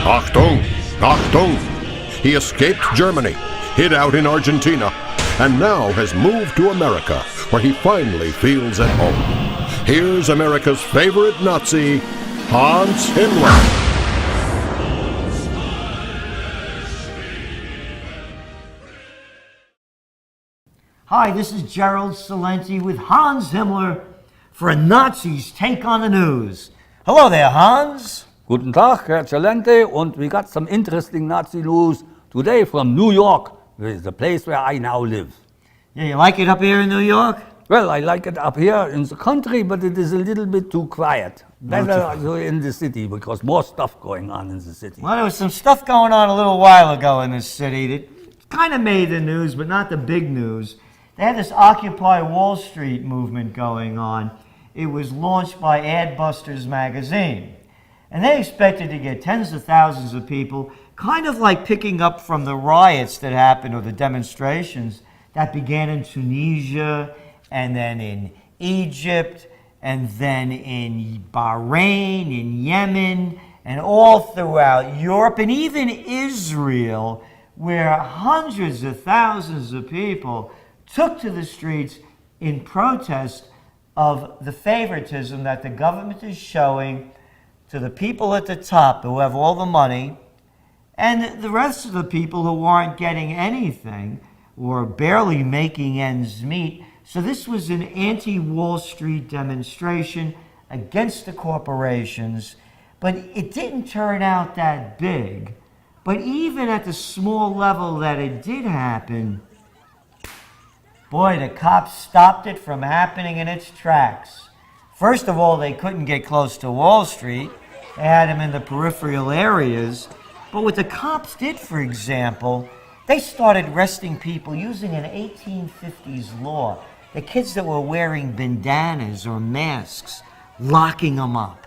Achtung! Achtung! He escaped Germany, hid out in Argentina, and now has moved to America, where he finally feels at home. Here's America's favorite Nazi, Hans Himmler. Hi, this is Gerald Celente with Hans Himmler for a Nazi's Take on the News. Hello there, Hans. Guten Tag, Herr Celente, and we got some interesting Nazi news today from New York, the place where I now live. Yeah, you like it up here in New York? Well, I like it up here in the country, but it is a little bit too quiet. Better in the city, because more stuff going on in the city. Well, there was some stuff going on a little while ago in this city that kind of made the news, but not the big news. They had this Occupy Wall Street movement going on. It was launched by Adbusters magazine. And they expected to get tens of thousands of people, kind of like picking up from the riots that happened or the demonstrations that began in Tunisia and then in Egypt and then in Bahrain, in Yemen, and all throughout Europe and even Israel, where hundreds of thousands of people took to the streets in protest of the favoritism that the government is showing to the people at the top who have all the money and the rest of the people who aren't getting anything or barely making ends meet. So this was an anti-Wall Street demonstration against the corporations, but it didn't turn out that big. But even at the small level that it did happen, boy, the cops stopped it from happening in its tracks. First of all, they couldn't get close to Wall Street. They had them in the peripheral areas. But what the cops did, for example, they started arresting people using an 1850s law. The kids that were wearing bandanas or masks, locking them up.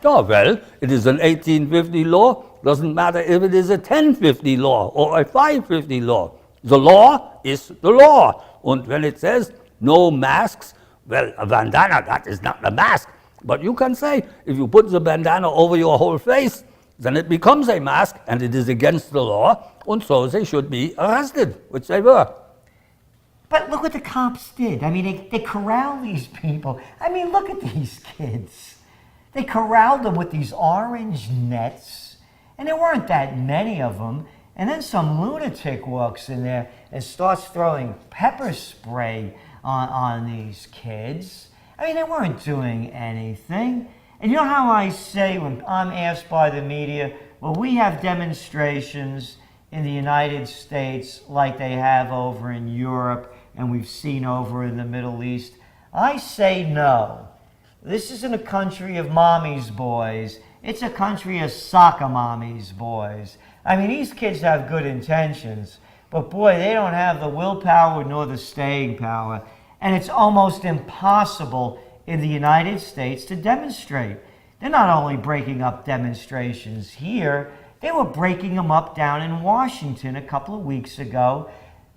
Oh, well, it is an 1850 law. Doesn't matter if it is a 1050 law or a 550 law. The law is the law. And when it says no masks, well, a bandana, that is not a mask. But you can say, if you put the bandana over your whole face, then it becomes a mask, and it is against the law, and so they should be arrested, which they were. But look what the cops did. I mean, they corralled these people. I mean, look at these kids. They corralled them with these orange nets, and there weren't that many of them. And then some lunatic walks in there and starts throwing pepper spray on these kids. I mean, they weren't doing anything. And you know how I say when I'm asked by the media, well, we have demonstrations in the United States like they have over in Europe and we've seen over in the Middle East. I say no. This isn't a country of mommy's boys. It's a country of soccer mommy's boys. I mean, these kids have good intentions, but boy, they don't have the willpower nor the staying power. And it's almost impossible in the United States to demonstrate. They're not only breaking up demonstrations here, they were breaking them up down in Washington a couple of weeks ago.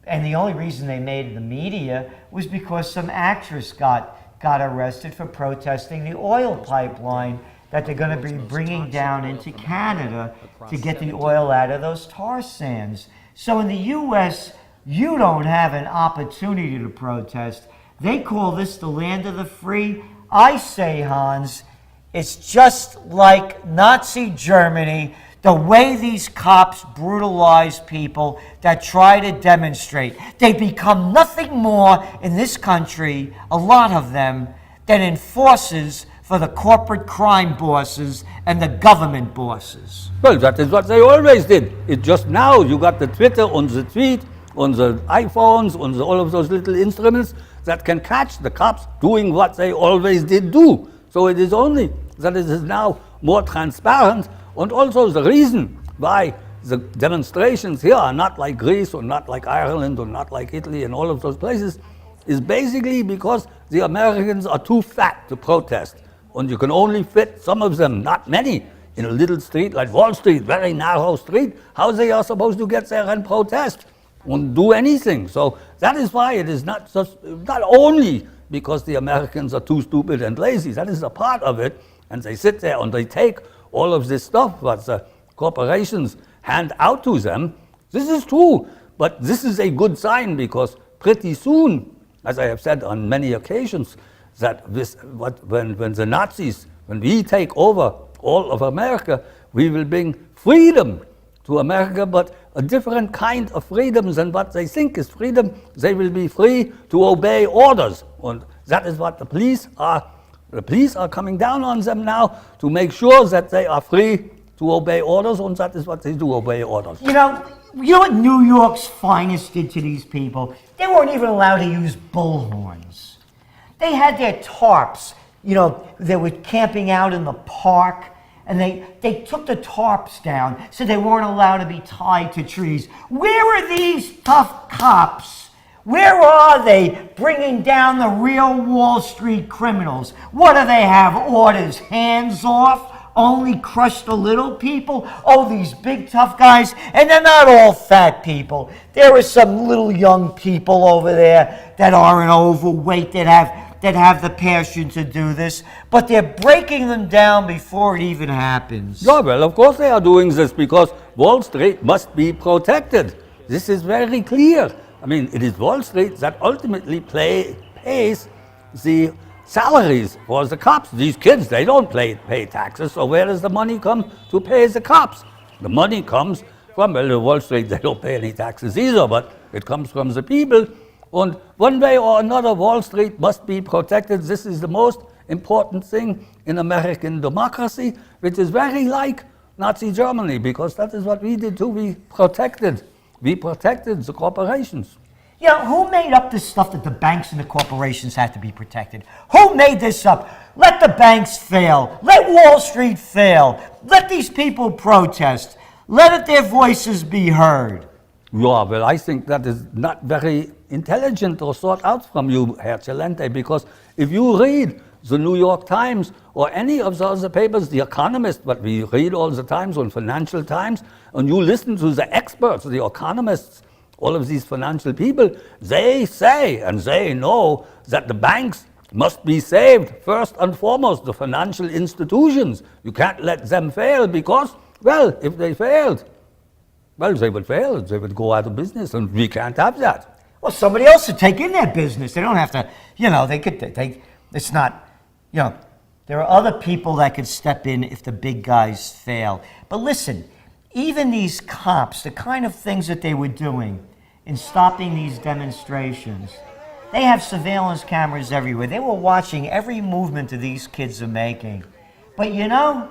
And the only reason they made the media was because some actress got arrested for protesting the oil pipeline that they're going to be bringing down into Canada to get the oil out of those tar sands. So in the U.S., you don't have an opportunity to protest. They call this the land of the free. I say, Hans, it's just like Nazi Germany, the way these cops brutalize people that try to demonstrate. They become nothing more in this country, a lot of them, than enforcers for the corporate crime bosses and the government bosses. Well, that is what they always did. It just now you got the Twitter on the tweet, on the iPhones, on all of those little instruments that can catch the cops doing what they always did do. So it is only that it is now more transparent, and also the reason why the demonstrations here are not like Greece or not like Ireland or not like Italy and all of those places is basically because the Americans are too fat to protest. And you can only fit some of them, not many, in a little street like Wall Street, very narrow street. How they are supposed to get there and protest and do anything? So that is why it is not only because the Americans are too stupid and lazy. That is a part of it. And they sit there and they take all of this stuff, what the corporations hand out to them. This is true, but this is a good sign because pretty soon, as I have said on many occasions, that when the Nazis, when we take over all of America, we will bring freedom to America, but a different kind of freedom than what they think is freedom. They will be free to obey orders. And that is what the police are. The police are coming down on them now to make sure that they are free to obey orders, and that is what they do, obey orders. You know what New York's finest did to these people? They weren't even allowed to use bullhorns. They had their tarps. You know, they were camping out in the park, and they took the tarps down so they weren't allowed to be tied to trees. Where are these tough cops? Where are they bringing down the real Wall Street criminals? What do they have? Orders, hands off? Only crush the little people? Oh, these big tough guys. And they're not all fat people. There are some little young people over there that aren't overweight, that have the passion to do this, but they're breaking them down before it even happens. Yeah, well, of course they are doing this because Wall Street must be protected. This is very clear. I mean, it is Wall Street that ultimately pays the salaries for the cops. These kids, they don't pay taxes, so where does the money come to pay the cops? The money comes from, well, Wall Street, they don't pay any taxes either, but it comes from the people. And one way or another, Wall Street must be protected. This is the most important thing in American democracy, which is very like Nazi Germany, because that is what we did too. We protected the corporations. You know, who made up this stuff that the banks and the corporations had to be protected? Who made this up? Let the banks fail. Let Wall Street fail. Let these people protest. Let their voices be heard. Yeah, well, I think that is not very intelligent or thought out from you, Herr Celente, because if you read the New York Times or any of the other papers, The Economist, what we read all the times on Financial Times, and you listen to the experts, the economists, all of these financial people, they say and they know that the banks must be saved first and foremost, the financial institutions. You can't let them fail because, well, if they failed, well, they would fail, they would go out of business, and we can't have that. Well, somebody else should take in their business. They don't have to, you know, it's not, you know, there are other people that could step in if the big guys fail. But listen, even these cops, the kind of things that they were doing in stopping these demonstrations, they have surveillance cameras everywhere. They were watching every movement that these kids are making. But you know,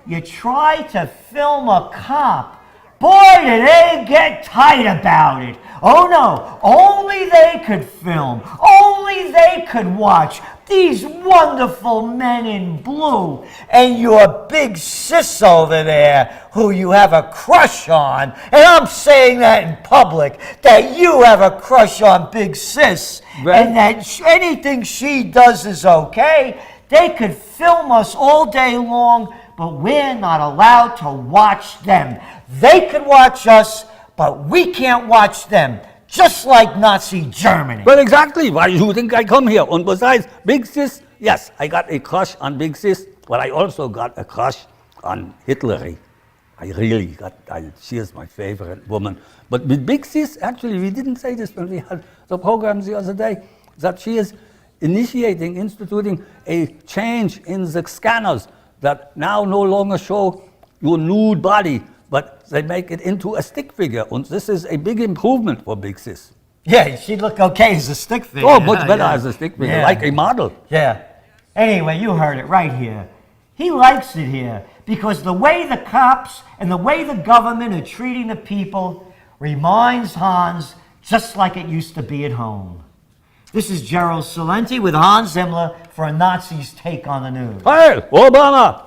you try to film a cop, boy, do they get tight about it. Oh no, only they could film. Only they could watch these wonderful men in blue. And your big sis over there who you have a crush on. And I'm saying that in public, that you have a crush on big sis. Right. And that anything she does is okay. They could film us all day long, but we're not allowed to watch them. They could watch us, but we can't watch them, just like Nazi Germany. Well, exactly. Why do you think I come here? And besides, Big Sis, yes, I got a crush on Big Sis, but I also got a crush on Hitler. She is my favorite woman. But with Big Sis, actually, we didn't say this when we had the programs the other day, that she is instituting a change in the scanners that now no longer show your nude body, but they make it into a stick figure. And this is a big improvement for Big Sis. Yeah, she'd look okay as a stick figure. Oh, much better as a stick figure, like a model. Yeah. Anyway, you heard it right here. He likes it here because the way the cops and the way the government are treating the people reminds Hans just like it used to be at home. This is Gerald Celente with Hans Zimler for a Nazi's Take on the News. Hey, Obama!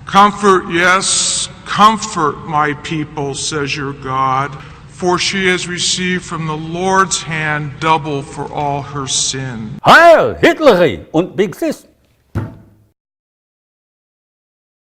Comfort, yes, comfort my people, says your God, for she has received from the Lord's hand double for all her sin. Heil Hitler und Big Sis!